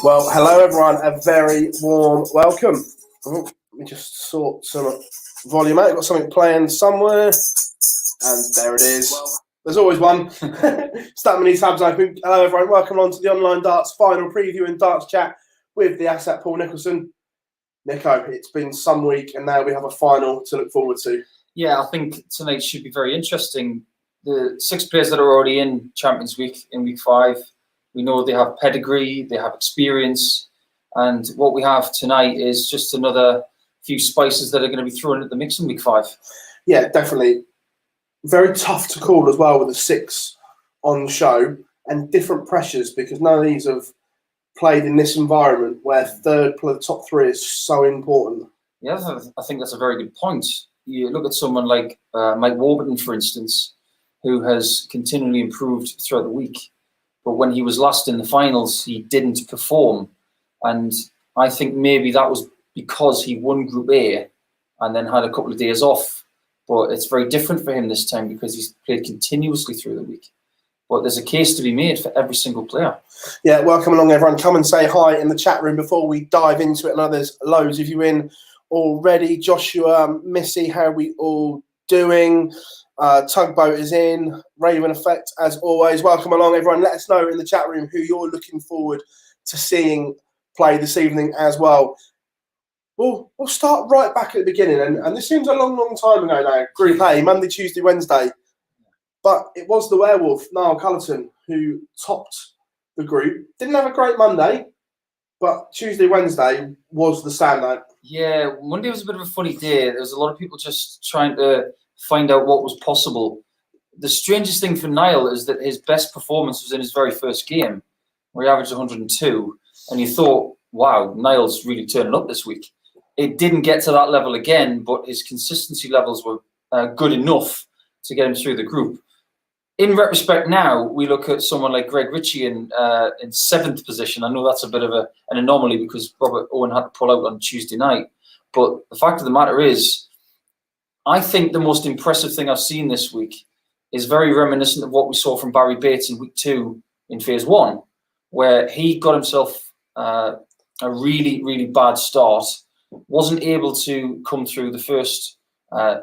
Well, hello everyone, a very warm welcome. Oh, let me just sort some volume out. Got something playing somewhere, and there it is. There's always one. Start many tabs open. Hello everyone, welcome on to the online darts final preview and darts chat with the asset Paul Nicholson. Nico, it's been some week and now we have a final to look forward to. Yeah, I think tonight should be very interesting. The 6 players that are already in Champions Week in week 5, we know they have pedigree, they have experience, and what we have tonight is just another few spices that are going to be thrown at the mix in week 5. Yeah, definitely. Very tough to call as well with the 6 on show and different pressures because none of these have played in this environment where third play the top 3 is so important. Yeah, I think that's a very good point. You look at someone like Mike Warburton, for instance, who has continually improved throughout the week. But when he was last in the finals, he didn't perform. And I think maybe that was because he won Group A and then had a couple of days off. But it's very different for him this time because he's played continuously through the week. But there's a case to be made for every single player. Yeah, welcome along, everyone. Come and say hi in the chat room before we dive into it. And there's loads of you in already. Joshua, Missy, how are we all doing? Tugboat is in. Raven Effect, as always. Welcome along, everyone. Let us know in the chat room who you're looking forward to seeing play this evening as well. We'll start right back at the beginning. And this seems a long, long time ago now. Group A, Monday, Tuesday, Wednesday. But it was the werewolf, Niall Culleton, who topped the group. Didn't have a great Monday, but Tuesday, Wednesday was the standout. Yeah, Monday was a bit of a funny day. There was a lot of people just trying to find out what was possible. The strangest thing for Niall is that his best performance was in his very first game, where he averaged 102. And you thought, wow, Niall's really turning up this week. It didn't get to that level again, but his consistency levels were good enough to get him through the group. In retrospect now, we look at someone like Greg Ritchie in 7th position. I know that's a bit of an anomaly because Robert Owen had to pull out on Tuesday night. But the fact of the matter is, I think the most impressive thing I've seen this week is very reminiscent of what we saw from Barry Bates in week 2 in phase 1, where he got himself a really, really bad start, wasn't able to come through the first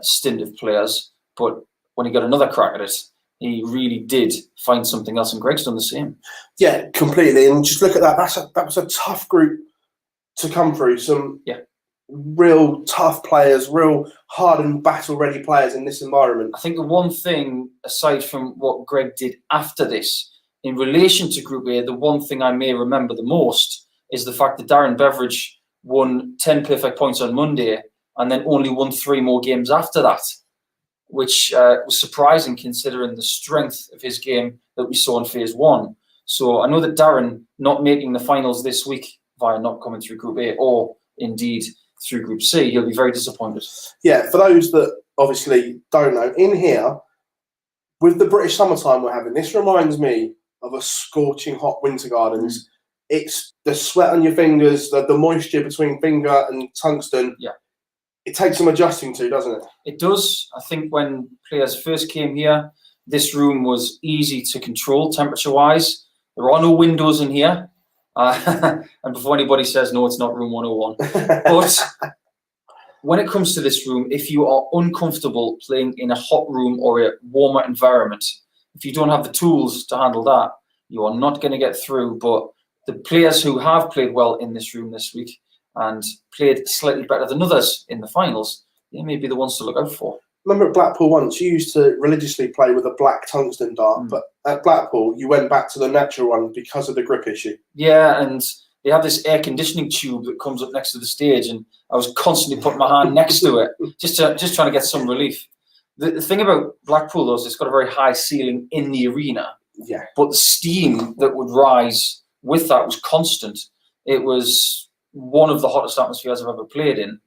stint of players, but when he got another crack at it, he really did find something else, and Greg's done the same. Yeah, completely. And just look at that. That was a tough group to come through. Some real tough players, real hardened, battle-ready players in this environment. I think the one thing, aside from what Greg did after this, in relation to Group A, the one thing I may remember the most is the fact that Darren Beveridge won 10 perfect points on Monday and then only won 3 more games after that, which was surprising considering the strength of his game that we saw in phase 1. So I know that Darren not making the finals this week via not coming through Group A or indeed through Group C, he'll be very disappointed. Yeah, for those that obviously don't know, in here, with the British summertime we're having, this reminds me of a scorching hot winter gardens. It's the sweat on your fingers, the moisture between finger and tungsten. Yeah. It takes some adjusting to, doesn't it? It does. I think when players first came here, this room was easy to control temperature-wise. There are no windows in here. And before anybody says, no, it's not room 101. But when it comes to this room, if you are uncomfortable playing in a hot room or a warmer environment, if you don't have the tools to handle that, you are not going to get through. But the players who have played well in this room this week and played slightly better than others in the finals, they may be the ones to look out for. Remember at Blackpool once, you used to religiously play with a black tungsten dart, but at Blackpool, you went back to the natural one because of the grip issue. Yeah, and they have this air conditioning tube that comes up next to the stage, and I was constantly putting my hand next to it, just trying to get some relief. The thing about Blackpool, though, is it's got a very high ceiling in the arena, but the steam that would rise with that was constant. It was one of the hottest atmospheres I've ever played in.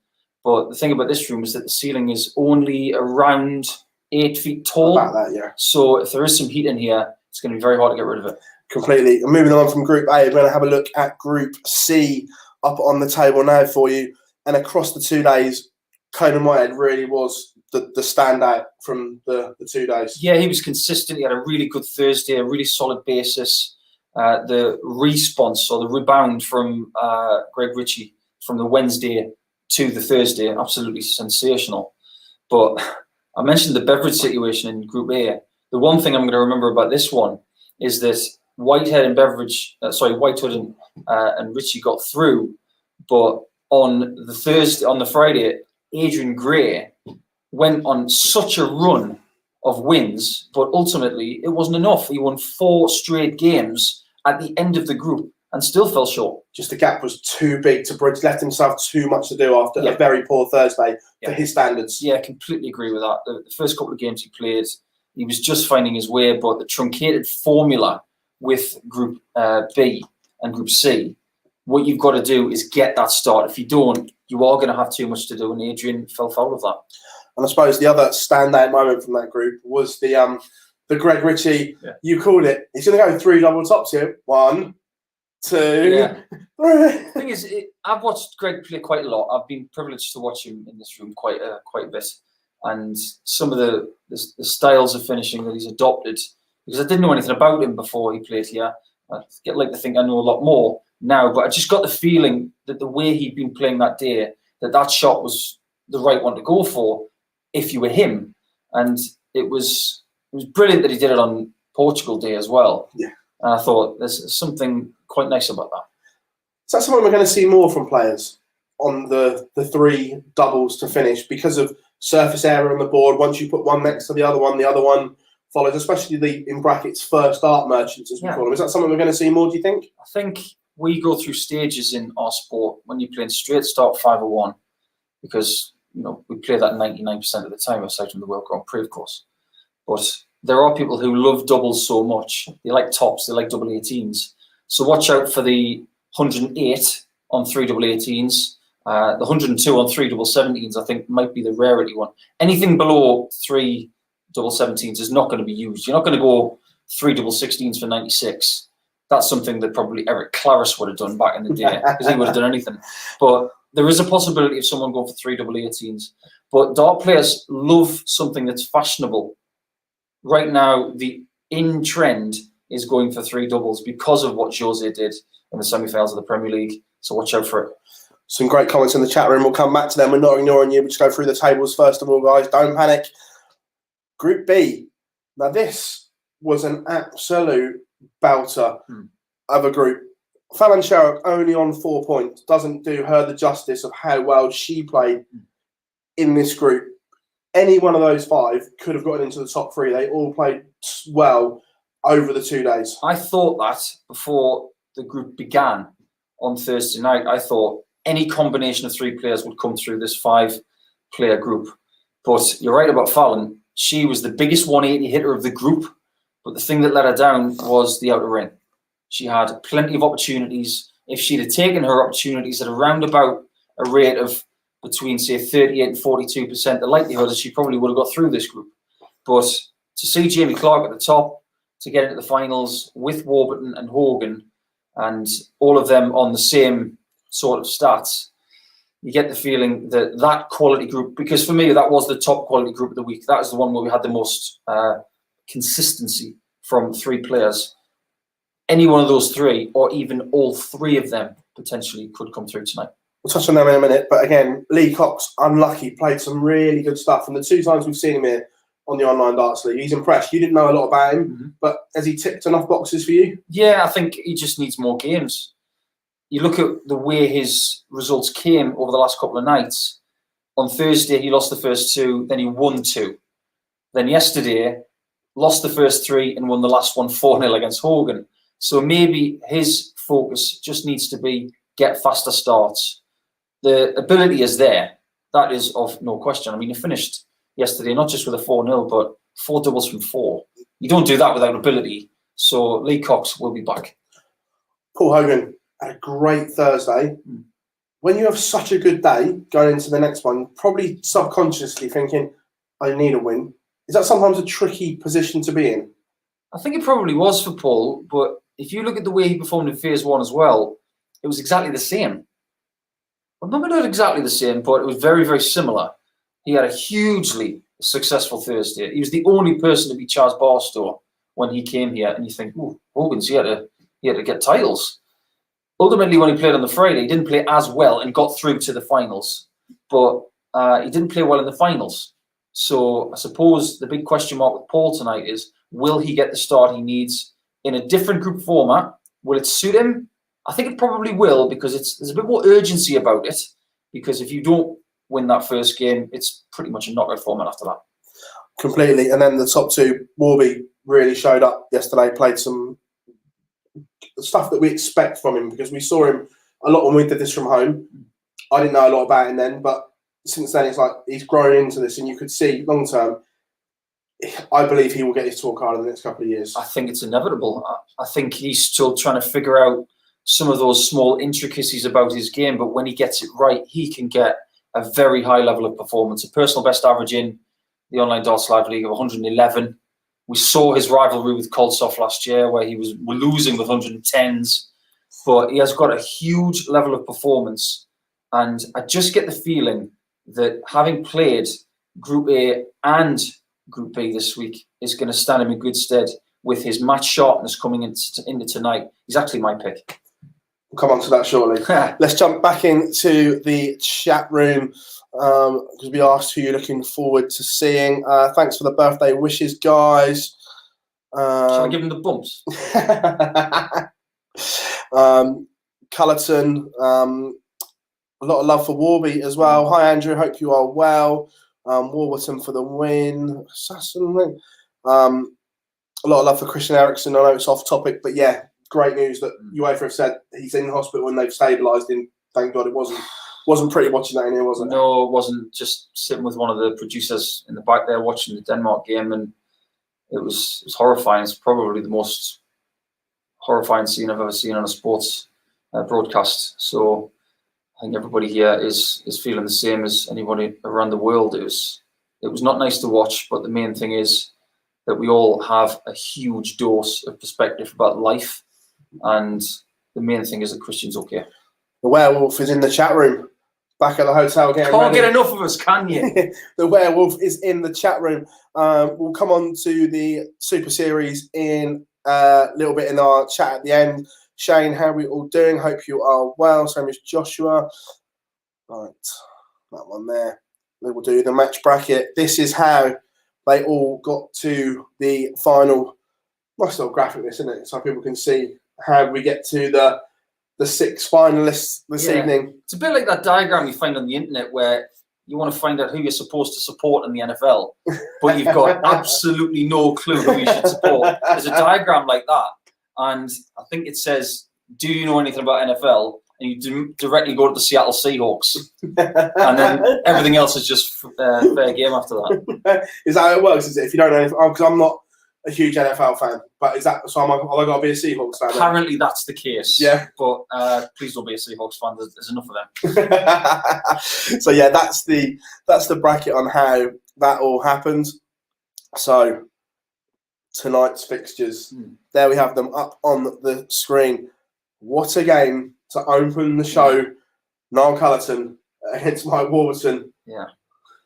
But the thing about this room is that the ceiling is only around 8 feet tall. About that, yeah. So if there is some heat in here, it's going to be very hard to get rid of it. Completely. And moving on from Group A, we're going to have a look at Group C up on the table now for you. And across the 2 days, Conan Whitehead really was the standout from the 2 days. Yeah, he was consistent. He had a really good Thursday, a really solid basis. the response or the rebound from Greg Ritchie from the Wednesday to the Thursday, absolutely sensational. But I mentioned the Beveridge situation in Group A. The one thing I'm going to remember about this one is that Whitehead and Whitehead and Ritchie got through, but on the Friday, Adrian Gray went on such a run of wins, but ultimately it wasn't enough. He won 4 straight games at the end of the group and still fell short. Just the gap was too big to bridge, left himself too much to do after a very poor Thursday for his standards. Yeah, I completely agree with that. The first couple of games he played, he was just finding his way, but the truncated formula with Group B and Group C, what you've got to do is get that start. If you don't, you are going to have too much to do, and Adrian fell foul of that. And I suppose the other standout moment from that group was the Greg Ritchie. Yeah. You called it. He's going to go 3 double tops here. 1, 2, 3. The thing is, I've watched Greg play quite a lot. I've been privileged to watch him in this room quite a bit, and some of the styles of finishing that he's adopted, because I didn't know anything about him before he played here. I get like to think I know a lot more now, but I just got the feeling that the way he'd been playing that day, that shot was the right one to go for if you were him. And it was brilliant that he did it on Portugal Day as well. Yeah. And I thought there's something quite nice about that. Is that something we're going to see more from players on the 3 doubles to finish because of surface area on the board? Once you put one next to the other one follows, especially the, in brackets, first art merchants, as we call them. Is that something we're going to see more, do you think? I think we go through stages in our sport when you're playing straight start 501, because we play that 99% of the time, aside from the World Grand Prix, of course. But there are people who love doubles so much. They like tops, they like double 18s. So watch out for the 108 on 3 double 18s. The 102 on 3 double 17s, I think, might be the rarity one. Anything below 3 double 17s is not going to be used. You're not going to go 3 double 16s for 96. That's something that probably Eric Claris would have done back in the day, because he would have done anything. But there is a possibility of someone going for 3 double 18s. But dart players love something that's fashionable. Right now, the in trend is going for 3 doubles because of what Jose did in the semi-finals of the Premier League. So watch out for it. Some great comments in the chat room. We'll come back to them. We're not ignoring you. We'll just go through the tables first of all, guys. Don't panic. Group B. Now, this was an absolute belter of a group. Fallon Sherrock only on 4 points doesn't do her the justice of how well she played in this group. Any one of those 5 could have gotten into the top 3. They all played well over the 2 days. I thought that before the group began on Thursday night. I thought any combination of 3 players would come through this 5-player group. But you're right about Fallon. She was the biggest 180 hitter of the group, but the thing that let her down was the outer ring. She had plenty of opportunities. If she'd have taken her opportunities at around about a rate of between, say, 38 and 42%, the likelihood is she probably would have got through this group. But to see Jamie Clark at the top, to get into the finals with Warburton and Hogan, and all of them on the same sort of stats, you get the feeling that that quality group, because for me, that was the top quality group of the week. That was the one where we had the most consistency from 3 players. Any one of those 3, or even all 3 of them, potentially could come through tonight. We'll touch on them in a minute, but again, Lee Cox, unlucky, played some really good stuff. And the 2 times we've seen him here on the Online Darts League, he's impressed. You didn't know a lot about him, but has he ticked enough boxes for you? Yeah, I think he just needs more games. You look at the way his results came over the last couple of nights. On Thursday, he lost the first 2, then he won 2. Then yesterday, lost the first 3 and won the last one 4-0 against Hogan. So maybe his focus just needs to be get faster starts. The ability is there. That is of no question. I mean, he finished yesterday not just with a 4-0, but 4 doubles from 4. You don't do that without ability. So Lee Cox will be back. Paul Hogan had a great Thursday. When you have such a good day going into the next one, probably subconsciously thinking, I need a win. Is that sometimes a tricky position to be in? I think it probably was for Paul, but if you look at the way he performed in Phase 1 as well, it was exactly the same. Well, maybe not exactly the same, but it was very, very similar. He had a hugely successful Thursday. He was the only person to beat Charles Barstow when he came here, and you think, ooh, Hogan's, he had a he had to get titles. Ultimately, when he played on the Friday, he didn't play as well and got through to the finals. But he didn't play well in the finals. So I suppose the big question mark with Paul tonight is, will he get the start he needs in a different group format? Will it suit him? I think it probably will, because there's a bit more urgency about it. Because if you don't win that first game, it's pretty much a knockout format after that. Completely. And then the top two, Warby really showed up yesterday, played some stuff that we expect from him, because we saw him a lot when we did this from home. I didn't know a lot about him then, but since then it's like he's grown into this, and you could see long term, I believe he will get his tour card in the next couple of years. I think it's inevitable. I think he's still trying to figure out some of those small intricacies about his game, but when he gets it right, he can get a very high level of performance. A personal best average in the Online Darts Live League of 111. We saw his rivalry with Koltsov last year, where he was losing with 110s, but he has got a huge level of performance. And I just get the feeling that having played Group A and Group B this week is going to stand him in good stead with his match sharpness coming into tonight. He's actually my pick. We'll come on to that shortly. Let's jump back into the chat room, because we asked who you're looking forward to seeing. Thanks for the birthday wishes, guys. Shall I give him the bumps? Culleton, a lot of love for Warby as well. Hi, Andrew. Hope you are well. Warburton for the win. Assassin. A lot of love for Christian Eriksen. I know it's off topic, but yeah, great news that UEFA have said he's in hospital and they've stabilised him. Thank God it wasn't pretty watching that in here, was it? No, it wasn't. Just sitting with one of the producers in the back there watching the Denmark game, and it was horrifying. It's probably the most horrifying scene I've ever seen on a sports broadcast. So I think everybody here is feeling the same as anybody around the world. It was not nice to watch, but the main thing is that we all have a huge dose of perspective about life, and the main thing is that Christian's okay. The werewolf is in the chat room, back at the hotel getting Can't ready. get enough of us, can you? The werewolf is in the chat room. We'll come on to the Super Series in a little bit in our chat at the end. Shane, how are we all doing? Hope you are well. Same as Joshua. Right, that one there. We will do the match bracket. This is how they all got to the final. Nice little graphic, this, isn't it? So people can see how we get to the 6 finalists this evening. It's a bit like that diagram you find on the internet where you want to find out who you're supposed to support in the NFL, but you've got absolutely no clue who you should support. There's a diagram like that, and I think it says, do you know anything about NFL? And you directly go to the Seattle Seahawks, and then everything else is just fair game after that. Is that how it works? Is it, if you don't know anything? Because I'm not a huge NFL fan, but is that so? Have I got to be a Seahawks fan? Apparently, that's the case. Yeah, but please don't be a Seahawks fan. There's enough of them. So yeah, that's the bracket on how that all happened. So tonight's fixtures, there we have them up on the screen. What a game to open the show! Niall Culleton against Mike Warburton. Yeah,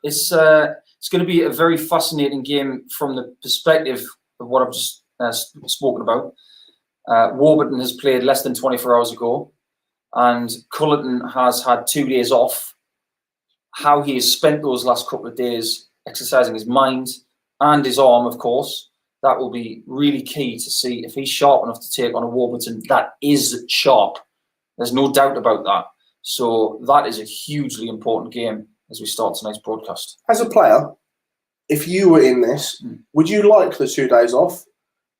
it's going to be a very fascinating game from the perspective of what I've just spoken about. Warburton has played less than 24 hours ago, and Culleton has had 2 days off. How he has spent those last couple of days exercising his mind and his arm, of course, that will be really key to see if he's sharp enough to take on a Warburton that is sharp. There's no doubt about that. So that is a hugely important game as we start tonight's broadcast. As a player, if you were in this, would you like the 2 days off,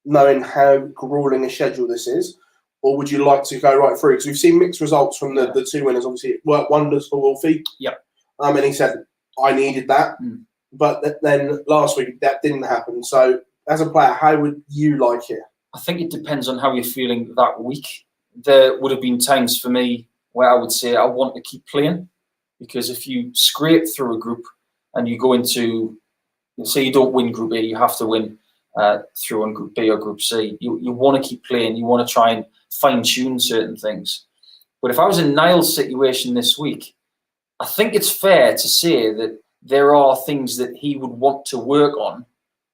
knowing how grueling a schedule this is, or would you like to go right through? Because we've seen mixed results from the 2 winners. Obviously, it worked wonders for Wolfie. Yep. And he said, I needed that. But then last week, that didn't happen. So as a player, how would you like it? I think it depends on how you're feeling that week. There would have been times for me where I would say I want to keep playing, because if you scrape through a group and you go into, say you don't win Group A, you have to win through on Group B or Group C. You want to keep playing. You want to try and fine-tune certain things. But if I was in Niall's situation this week, I think it's fair to say that there are things that he would want to work on.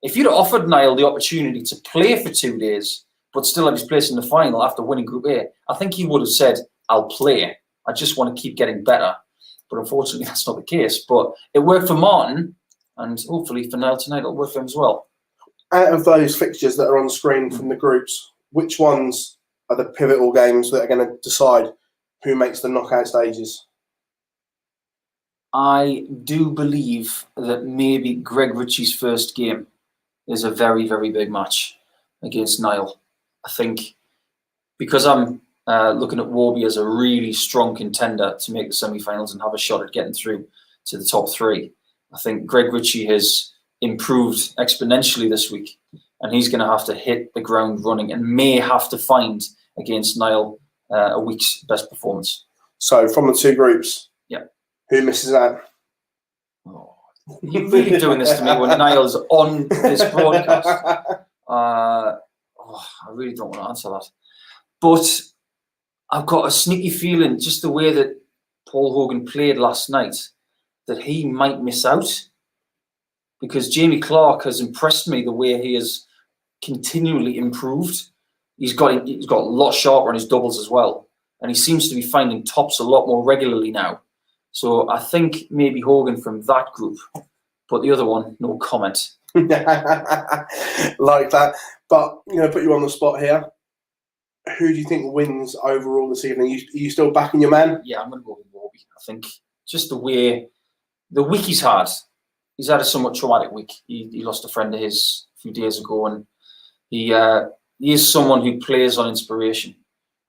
If you'd offered Niall the opportunity to play for 2 days, but still have his place in the final after winning Group A, I think he would have said, "I'll play. I just want to keep getting better." But unfortunately, that's not the case. But it worked for Martin, and hopefully for Niall tonight, it'll work for him as well. Out of those fixtures that are on screen from the groups, which ones are the pivotal games that are going to decide who makes the knockout stages? I do believe that maybe Greg Ritchie's first game is a very, very big match against Niall. I think because I'm looking at Warby as a really strong contender to make the semi-finals and have a shot at getting through to the top 3. I think Greg Ritchie has improved exponentially this week, and he's going to have to hit the ground running and may have to find against Niall a week's best performance. So from the 2 groups, yeah, who misses out? Oh, you're really doing this to me when Niall's on this broadcast. I really don't want to answer that. But I've got a sneaky feeling, just the way that Paul Hogan played last night, that he might miss out. Because Jamie Clark has impressed me the way he has continually improved. He's got a lot sharper on his doubles as well. And he seems to be finding tops a lot more regularly now. So I think maybe Hogan from that group. But the other one, no comment. Like that. But, put you on the spot here. Who do you think wins overall this evening? Are you still backing your man? Yeah, I'm going to go with Warby. I think just the way, the week he's had a somewhat traumatic week. He lost a friend of his a few days ago, and he is someone who plays on inspiration.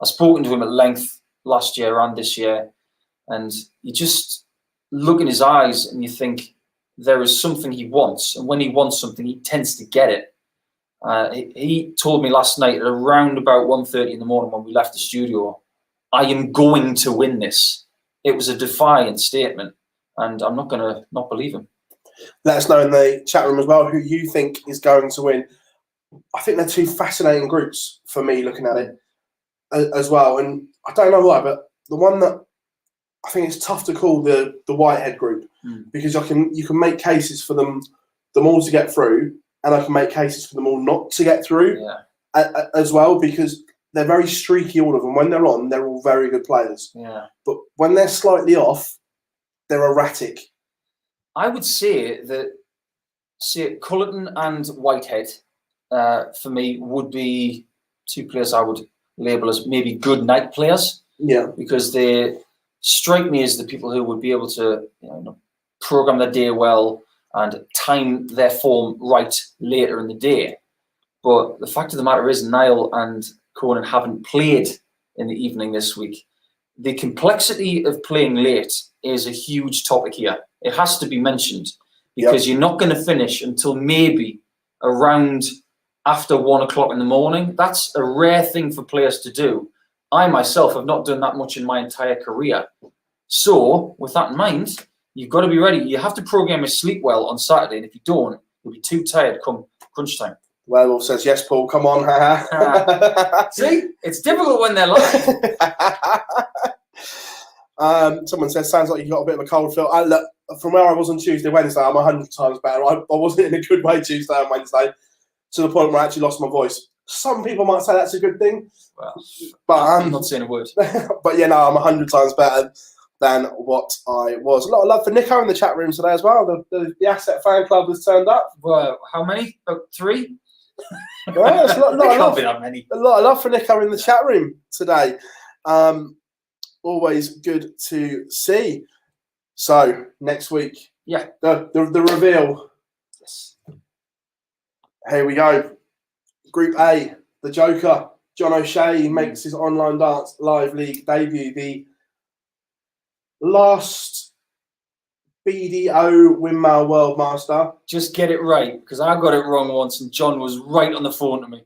I've spoken to him at length last year and this year, and you just look in his eyes and you think there is something he wants, and when he wants something, he tends to get it. He told me last night at around about 1:30 in the morning when we left the studio, "I am going to win this." It was a defiant statement, and I'm not going to not believe him. Let us know in the chat room as well who you think is going to win. I think they're 2 fascinating groups for me looking at it as well. And I don't know why, but the one that I think it's tough to call the Whitehead group, because you can make cases for them all to get through, and I can make cases for them all not to get through as well, because they're very streaky, all of them. When they're on, they're all very good players. Yeah. But when they're slightly off, they're erratic. I would say that Culleton and Whitehead, for me, would be 2 players I would label as maybe good night players. Yeah. Because they strike me as the people who would be able to program their day well and time their form right later in the day. But the fact of the matter is, Niall and Conan haven't played in the evening this week. The complexity of playing late is a huge topic here. It has to be mentioned, because you're not going to finish until maybe around after 1 o'clock in the morning. That's a rare thing for players to do. I myself have not done that much in my entire career. So with that in mind, you've got to be ready. You have to program your sleep well on Saturday, and if you don't, you'll be too tired come crunch time. Werewolf says, "Yes, Paul, come on." See, it's difficult when they're live. Someone says, "Sounds like you got a bit of a cold feel." Look, from where I was on Tuesday, Wednesday, I'm 100 times better. I wasn't in a good way Tuesday and Wednesday, to the point where I actually lost my voice. Some people might say that's a good thing, but I'm not saying a word. But I'm 100 times better than what I was. A lot of love for Nico in the chat room today as well. The Asset fan club has turned up. Well, how many? 3? Well, it's a lot can't be that many. A lot of love for Nico in the chat room today. Always good to see. So next week, the reveal. Yes. Here we go. Group A, the Joker, John O'Shea makes his online darts live league debut. The last BDO Windmill World Master. Just get it right, because I got it wrong once and John was right on the phone to me.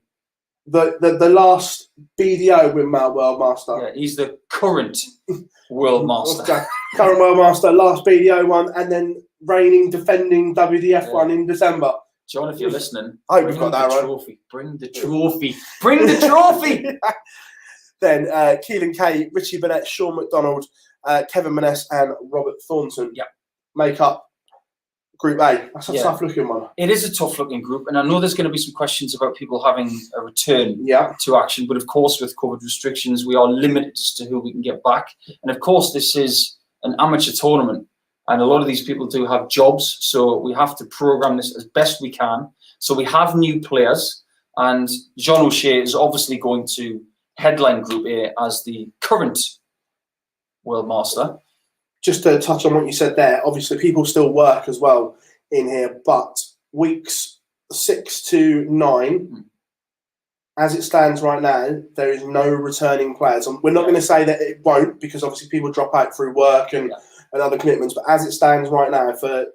The last BDO Windmill World Master. Yeah, he's the current World Master. Current World Master, last BDO one, and then reigning, defending WDF one in December. John, if you're listening, I hope we've got that right. Trophy. Bring the trophy. Bring the trophy. Then Keelan Kay, Ritchie Burnett, Sean McDonald, Kevin Maness, and Robert Thornton make up Group A. That's a Yeah. tough looking one. It is a tough looking group, and I know there's going to be some questions about people having a return Yeah. to action, but of course with COVID restrictions we are limited as to who we can get back, and of course this is an amateur tournament and a lot of these people do have jobs, so we have to program this as best we can. So we have new players, and John O'Shea is obviously going to headline Group A as the current World Master. Just to touch on what you said there, obviously people still work as well in here, but weeks 6 to 9, as it stands right now, there is no returning players. And we're not going to say that it won't, because obviously people drop out through work and other commitments, but as it stands right now, for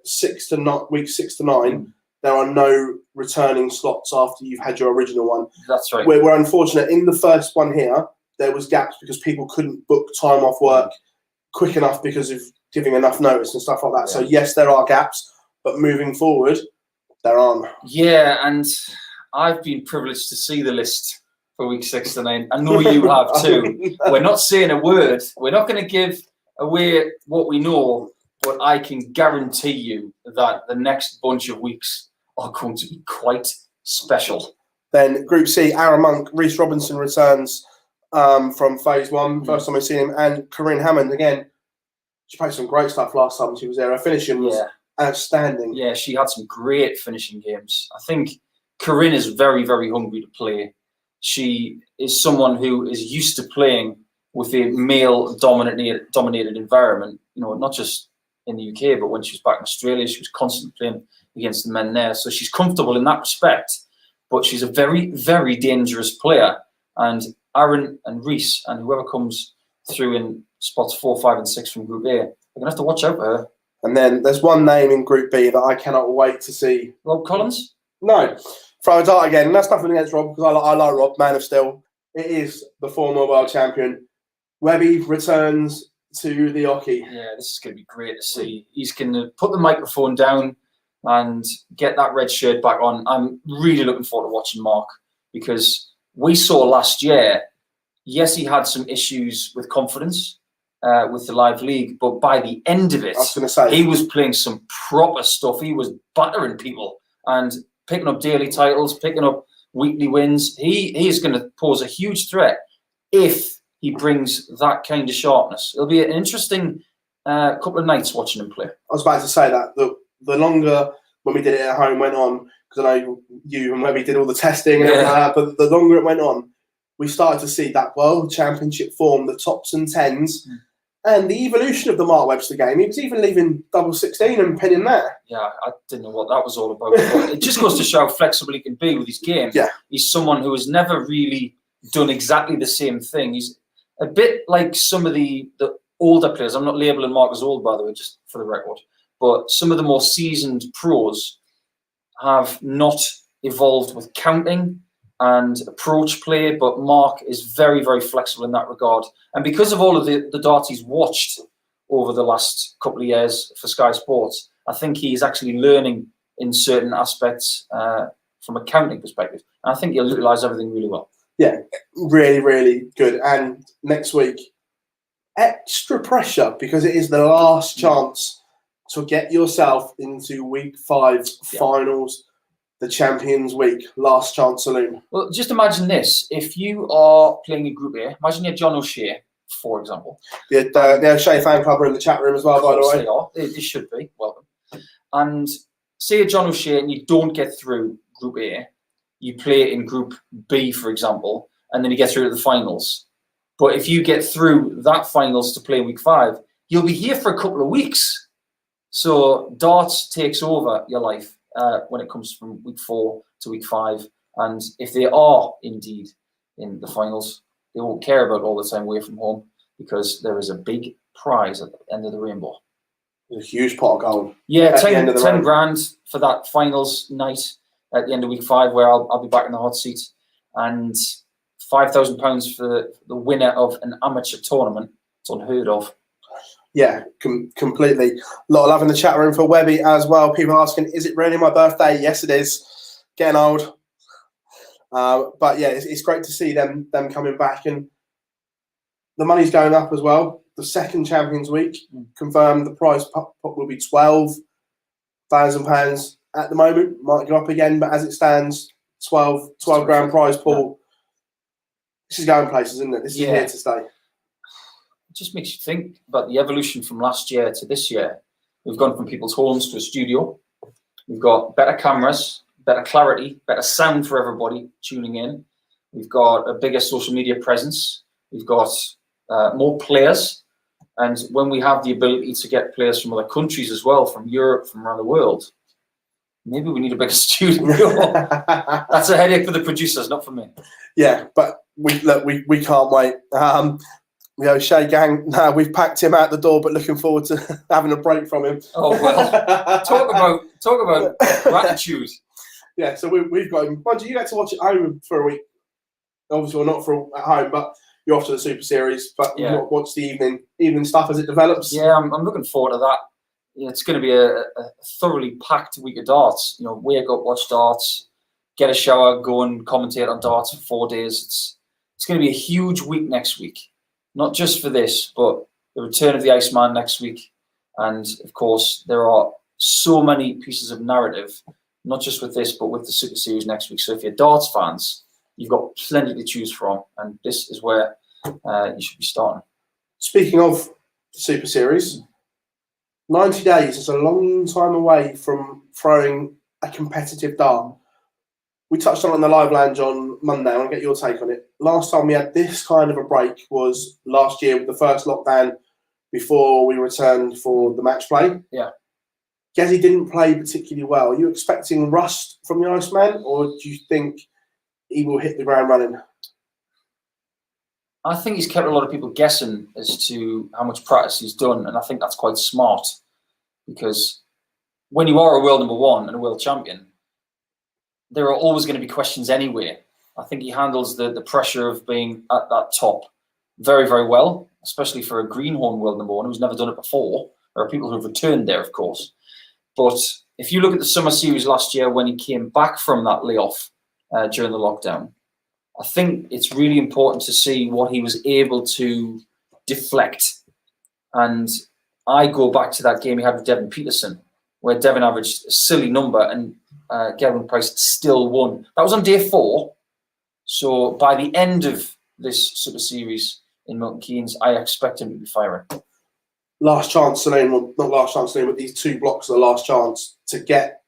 weeks 6 to 9, there are no returning slots after you've had your original one. That's right. We're unfortunate. In the first one here, there was gaps because people couldn't book time off work quick enough because of giving enough notice and stuff like that. So yes, there are gaps, but moving forward, there aren't. Yeah, and I've been privileged to see the list for week 6 to 9. I know you have too. We're not saying a word. We're not going to give away what we know, but I can guarantee you that the next bunch of weeks are going to be quite special. Then Group C, Aaron Monk, Reece Robinson returns from phase 1. First time I've seen him. And Corinne Hammond, again, she played some great stuff last time she was there. Her finishing was outstanding. Yeah, she had some great finishing games. I think Corinne is very, very hungry to play. She is someone who is used to playing with a male-dominated environment, you know, not just in the UK, but when she was back in Australia, she was constantly playing against the men there. So she's comfortable in that respect, but she's a very, very dangerous player. And Aaron and Reece and whoever comes through in spots 4, 5, and 6 from Group A, they're going to have to watch out for her. And then there's one name in Group B that I cannot wait to see. Rob Collins? No. Throw a dart again. And that's nothing against Rob, because I like Rob, man of steel. It is the former world champion. Webby returns to the Oki. Yeah, this is going to be great to see. He's going to put the microphone down and get that red shirt back on. I'm really looking forward to watching Mark, because we saw last year, yes, he had some issues with confidence with the live league, but by the end of it, he was playing some proper stuff. He was battering people and picking up daily titles, picking up weekly wins. He is going to pose a huge threat if he brings that kind of sharpness. It'll be an interesting couple of nights watching him play. I was about to say that the longer when we did it at home went on, because I know you and Webby did all the testing and everything like that, but the longer it went on, we started to see that world championship form, the tops and tens, and the evolution of the Mark Webster game. He was even leaving double 16 and pinning that. Yeah, I didn't know what that was all about. It just goes to show how flexible he can be with his game. Yeah. He's someone who has never really done exactly the same thing. He's a bit like some of the older players. I'm not labeling Mark as old, by the way, just for the record. But some of the more seasoned pros have not evolved with counting and approach play, but Mark is very, very flexible in that regard. And because of all of the darts he's watched over the last couple of years for Sky Sports, I think he's actually learning in certain aspects from a counting perspective. And I think he'll utilise everything really well. Yeah, really, really good. And next week, extra pressure, because it is the last chance to get yourself into week 5 finals, the Champions Week, last chance saloon. Well, just imagine this. If you are playing in Group A, imagine you're John O'Shea, for example. The O'Shea fan club are in the chat room as well, by the way. They are. They should be. Welcome. And say you're John O'Shea and you don't get through Group A, you play in Group B, for example, and then you get through to the finals. But if you get through that finals to play week 5, you'll be here for a couple of weeks. So darts takes over your life when it comes from week 4 to week 5. And if they are indeed in the finals, they won't care about all the time away from home, because there is a big prize at the end of the rainbow. There's a huge pot of gold. Yeah, 10 grand for that finals night at the end of week 5, where I'll be back in the hot seat, and £5,000 for the winner of an amateur tournament. It's unheard of. Yeah, completely. A lot of love in the chat room for Webby as well. People asking, is it really my birthday? Yes, it is. Getting old. But yeah, it's great to see them coming back. And the money's going up as well. The second Champions Week confirmed the prize pot will be 12. £1,000 at the moment. Might go up again, but as it stands, 12 grand prize pool. This is going places, isn't it? This is here to stay. It just makes you think about the evolution from last year to this year. We've gone from people's homes to a studio. We've got better cameras, better clarity, better sound for everybody tuning in. We've got a bigger social media presence. We've got more players. And when we have the ability to get players from other countries as well, from Europe, from around the world, maybe we need a bigger studio. That's a headache for the producers, not for me. Yeah, but we can't wait. Shay Gang, we've packed him out the door, but looking forward to having a break from him. Oh well, talk about gratitude. Yeah, so we've got him. Mind you get to watch it at home for a week. Obviously, well, not for at home, but you're off to the Super Series. But you've not watched the evening stuff as it develops. Yeah, I'm looking forward to that. It's going to be a thoroughly packed week of darts. Wake up, watch darts, get a shower, go and commentate on darts for 4 days. It's going to be a huge week next week. Not just for this, but the return of the Iceman next week. And, of course, there are so many pieces of narrative, not just with this, but with the Super Series next week. So if you're darts fans, you've got plenty to choose from. And this is where you should be starting. Speaking of the Super Series, 90 days is a long time away from throwing a competitive dart. We touched on it in the live lounge on Monday. I want to get your take on it. Last time we had this kind of a break was last year with the first lockdown before we returned for the match play. Yeah. Gezi didn't play particularly well. Are you expecting rust from the Iceman, or do you think he will hit the ground running? I think he's kept a lot of people guessing as to how much practice he's done, and I think that's quite smart, because when you are a world number one and a world champion, there are always going to be questions anyway. I think he handles the pressure of being at that top very, very well, especially for a greenhorn world number one who's never done it before. There are people who have returned there, of course. But if you look at the Summer Series last year when he came back from that layoff during the lockdown, I think it's really important to see what he was able to deflect. And I go back to that game he had with Devin Peterson, where Devin averaged a silly number and Gavin Price still won. That was on day 4. So by the end of this Super Series in Milton Keynes, I expect him to be firing. Last chance to name, well, not last chance to name, but these 2 blocks are the last chance to get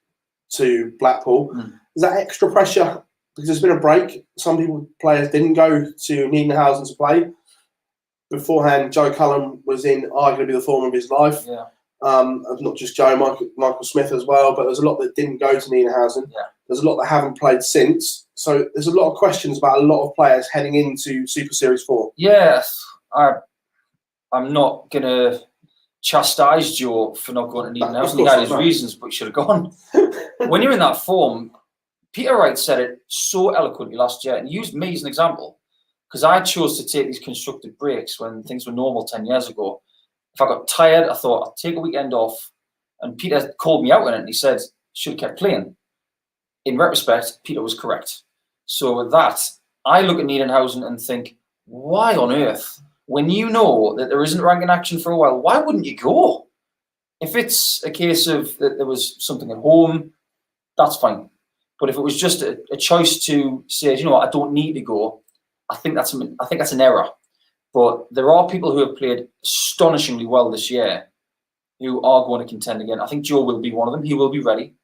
to Blackpool. Is that extra pressure? Because there's been a break. Some players didn't go to Niederhausen to play. Beforehand, Joe Cullen was in arguably the form of his life. Yeah. Not just Joe, Michael Smith as well, but there's a lot that didn't go to Niederhausen. Yeah. There's a lot that haven't played since. So there's a lot of questions about a lot of players heading into Super Series 4. Yeah, I'm not going to chastise Joe for not going to Niederhausen. He had his reasons, but he should have gone. When you're in that form, Peter Wright said it so eloquently last year, and he used me as an example, because I chose to take these constructive breaks when things were normal 10 years ago. If I got tired, I thought I'd take a weekend off. And Peter called me out on it, and he said, should have kept playing. In retrospect, Peter was correct. So with that, I look at Niederhausen and think, why on earth, when you know that there isn't ranking action for a while, why wouldn't you go? If it's a case of that there was something at home, that's fine. But if it was just a choice to say, you know what, I don't need to go, I think that's an error. But there are people who have played astonishingly well this year who are going to contend again. I think Joe will be one of them. He will be ready.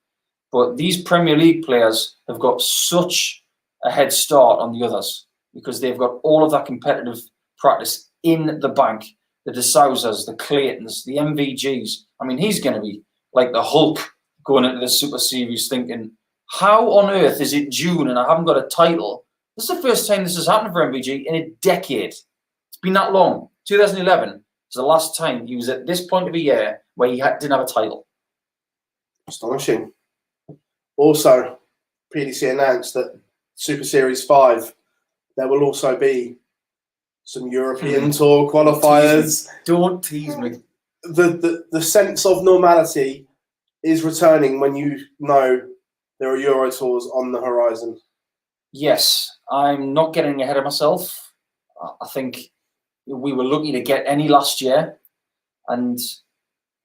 But these Premier League players have got such a head start on the others because they've got all of that competitive practice in the bank. The De Souzas, the Claytons, the MVGs. I mean, he's going to be like the Hulk going into the Super Series thinking, how on earth is it June and I haven't got a title? This is the first time this has happened for MVG in a decade. It's been that long. 2011 was the last time he was at this point of a year where he didn't have a title. Astonishing. Also, PDC announced that Super Series 5, there will also be some European Tour qualifiers. Don't tease me. The sense of normality is returning when you know there are Euro Tours on the horizon. Yes, I'm not getting ahead of myself. I think we were lucky to get any last year. And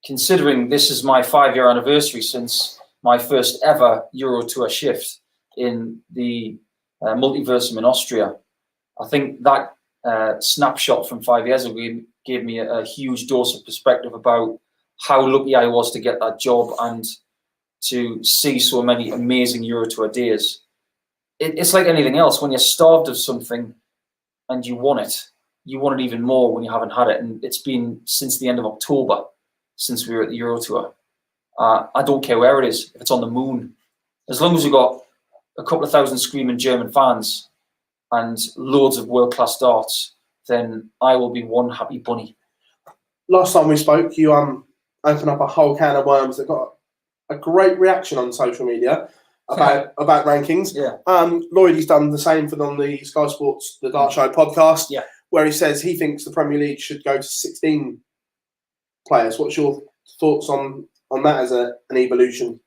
considering this is my 5-year anniversary since my first ever Euro Tour shift in the Multiversum in Austria, I think that snapshot from 5 years ago gave me a huge dose of perspective about how lucky I was to get that job and to see so many amazing Euro Tour days. It's like anything else. When you're starved of something and you want it even more when you haven't had it. And it's been since the end of October since we were at the Euro Tour. I don't care where it is, if it's on the moon. As long as we've got a couple of thousand screaming German fans and loads of world-class darts, then I will be one happy bunny. Last time we spoke, you opened up a whole can of worms that got a great reaction on social media about rankings. Yeah. Lloydie's done the same for on the Sky Sports The Dart Show podcast, yeah, where he says he thinks the Premier League should go to 16 players. What's your thoughts on that as an evolution?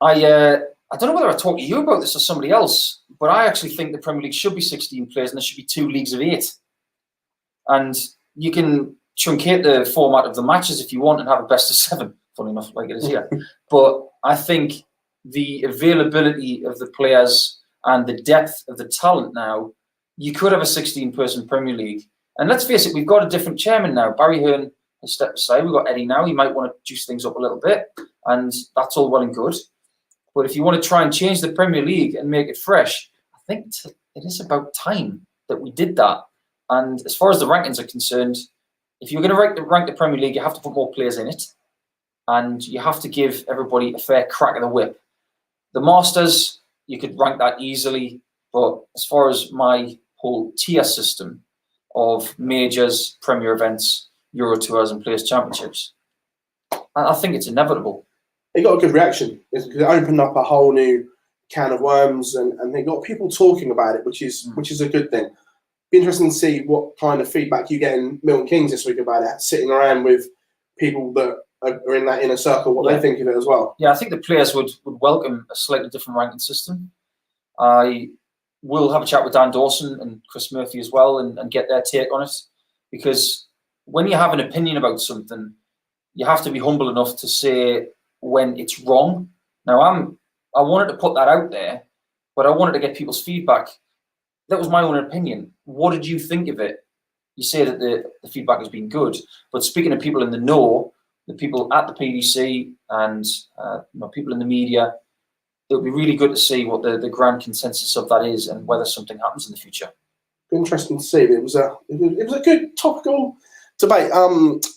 I don't know whether I talked to you about this or somebody else, but I actually think the Premier League should be 16 players and there should be 2 leagues of 8. And you can truncate the format of the matches if you want and have a best of 7, funny enough, like it is here. But I think the availability of the players and the depth of the talent now, you could have a 16-person Premier League. And let's face it, we've got a different chairman now. Barry Hearn has stepped aside. We've got Eddie now. He might want to juice things up a little bit, and that's all well and good. But if you want to try and change the Premier League and make it fresh, I think it is about time that we did that. And as far as the rankings are concerned, if you're going to rank the Premier League, you have to put more players in it. And you have to give everybody a fair crack of the whip. The Masters, you could rank that easily. But as far as my whole tier system of majors, Premier events, Euro Tours and Players' Championships, I think it's inevitable. It got a good reaction. It opened up a whole new can of worms, and they got people talking about it, which is a good thing. Be interesting to see what kind of feedback you get in Milton Keynes this week about it, sitting around with people that are in that inner circle, what they think of it as well. Yeah, I think the players would welcome a slightly different ranking system. I will have a chat with Dan Dawson and Chris Murphy as well and get their take on it, because when you have an opinion about something, you have to be humble enough to say when it's wrong. Now, I wanted to put that out there, but I wanted to get people's feedback. That was my own opinion. What did you think of it? You say that the feedback has been good, but speaking to people in the know, the people at the PDC and people in the media, it would be really good to see what the grand consensus of that is and whether something happens in the future. Interesting to see. It was a good topical debate.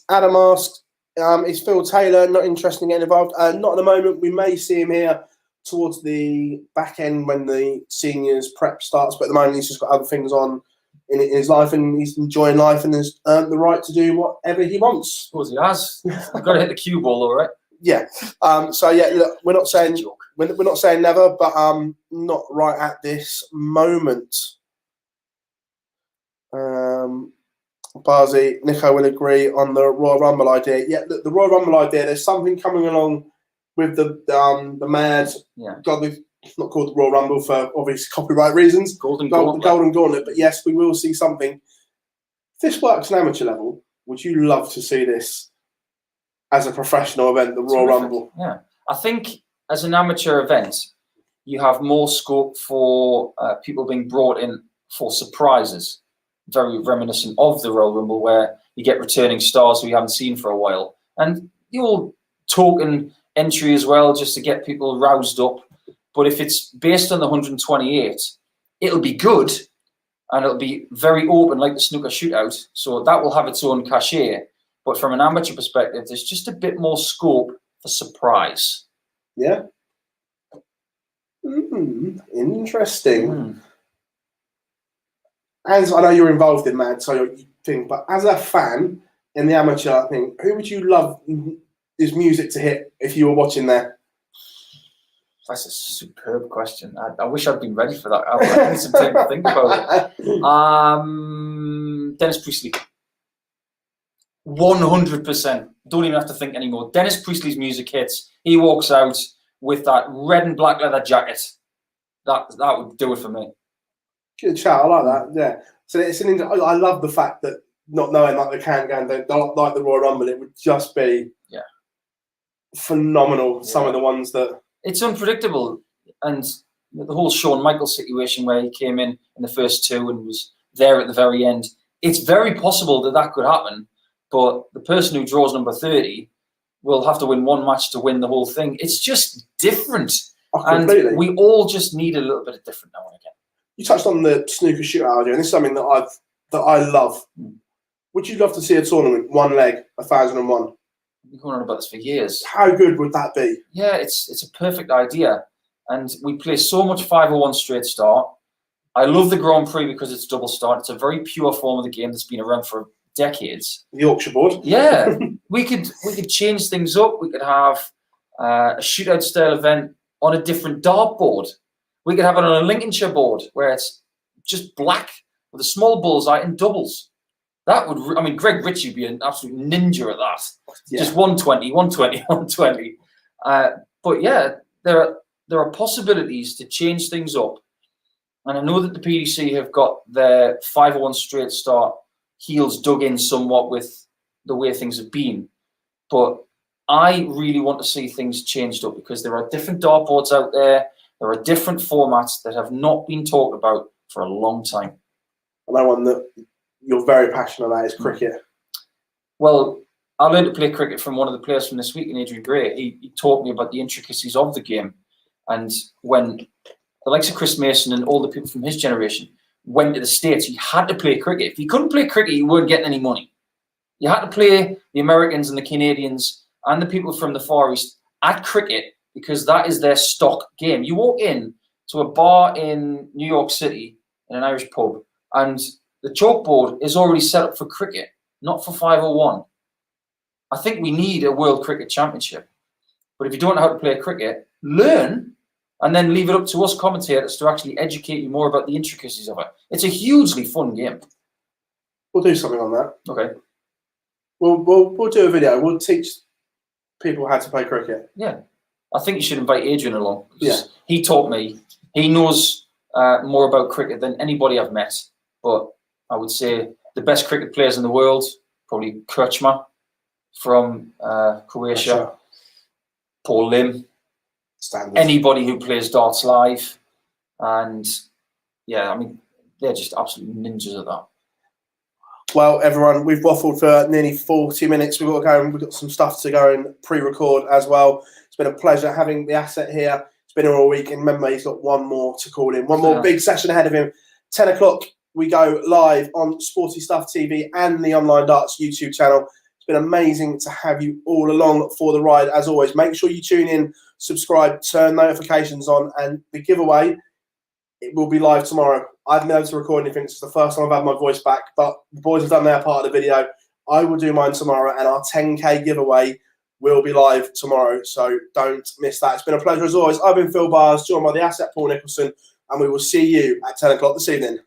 Adam asked, is Phil Taylor not interested in getting involved? Not at the moment. We may see him here towards the back end when the seniors prep starts, but at the moment he's just got other things on in his life, and he's enjoying life and has earned the right to do whatever he wants. I suppose he has. I've got to hit the cue ball, all right. Yeah. So yeah, look, we're not saying never, but not right at this moment. Barzi, Nico will agree on the Royal Rumble idea. Yeah, the Royal Rumble idea. There's something coming along with the mad. Yeah. God, we've not called the Royal Rumble for obvious copyright reasons. Golden Gauntlet. But yes, we will see something. If this works at amateur level, would you love to see this as a professional event, the Royal Rumble? Yeah, I think as an amateur event, you have more scope for people being brought in for surprises. Very reminiscent of the Royal Rumble, where you get returning stars who you haven't seen for a while, and the old token entry as well, just to get people roused up. But if it's based on the 128, it'll be good, and it'll be very open, like the snooker shootout. So that will have its own cachet. But from an amateur perspective, there's just a bit more scope for surprise. Yeah. Interesting. As I know you're involved in Mad, so you think, but as a fan in the amateur thing, who would you love his music to hit if you were watching there? That's a superb question. I wish I'd been ready for that. I need some time to think about it. Dennis Priestley. 100%. Don't even have to think anymore. Dennis Priestley's music hits. He walks out with that red and black leather jacket. That would do it for me. Good shout. I like that. Yeah. So it's I love the fact that not knowing like the countdown, like the Royal Rumble, it would just be phenomenal. Some of the ones that it's unpredictable, and the whole Shawn Michaels situation where he came in the first two and was there at the very end. It's very possible that that could happen, but the person who draws number 30 will have to win one match to win the whole thing. It's just different, and we all just need a little bit of different now and again. You touched on the snooker shootout idea, and this is something that I love. Would you love to see a tournament, one leg, 1,001? We've been going on about this for years. How good would that be? Yeah, it's a perfect idea. And we play so much 501 straight start. I love the Grand Prix because it's double start. It's a very pure form of the game that's been around for decades. The Yorkshire board. Yeah. we could change things up. We could have a shootout style event on a different dart board. We could have it on a Lincolnshire board where it's just black with a small bullseye and doubles. That would, I mean, Greg Ritchie would be an absolute ninja at that. Yeah. Just 120, 120, 120. But yeah, there are possibilities to change things up. And I know that the PDC have got their 501 straight start heels dug in somewhat with the way things have been. But I really want to see things changed up because there are different dartboards out there. There are different formats that have not been talked about for a long time. Another one that you're very passionate about is cricket. Well, I learned to play cricket from one of the players from this week, Adrian Gray. He taught me about the intricacies of the game. And when the likes of Chris Mason and all the people from his generation went to the States, he had to play cricket. If you couldn't play cricket, you weren't getting any money. You had to play the Americans and the Canadians and the people from the Far East at cricket because that is their stock game. You walk in to a bar in New York City, in an Irish pub, and the chalkboard is already set up for cricket, not for 501. I think we need a World Cricket Championship. But if you don't know how to play cricket, learn and then leave it up to us commentators to actually educate you more about the intricacies of it. It's a hugely fun game. We'll do something on that. Okay. We'll do a video. We'll teach people how to play cricket. Yeah. I think you should invite Adrian along. Yeah. He taught me. He knows more about cricket than anybody I've met. But I would say the best cricket players in the world, probably Krčma from Croatia, Paul Lim, Standard. Anybody who plays darts live. And yeah, I mean, they're just absolute ninjas at that. Well, everyone, we've waffled for nearly 40 minutes. We've got to go and we've got some stuff to go and pre-record as well. It's been a pleasure having the asset here. It's been here all week. And remember, he's got one more to call in. One more big session ahead of him. 10 o'clock, we go live on Sporty Stuff TV and the Online Darts YouTube channel. It's been amazing to have you all along for the ride. As always, make sure you tune in, subscribe, turn notifications on, and the giveaway, it will be live tomorrow. I haven't been able to record anything. It's the first time I've had my voice back, but the boys have done their part of the video. I will do mine tomorrow, and our 10K giveaway will be live tomorrow, so don't miss that. It's been a pleasure as always. I've been Phil Bars, joined by the asset Paul Nicholson, and we will see you at 10 o'clock this evening.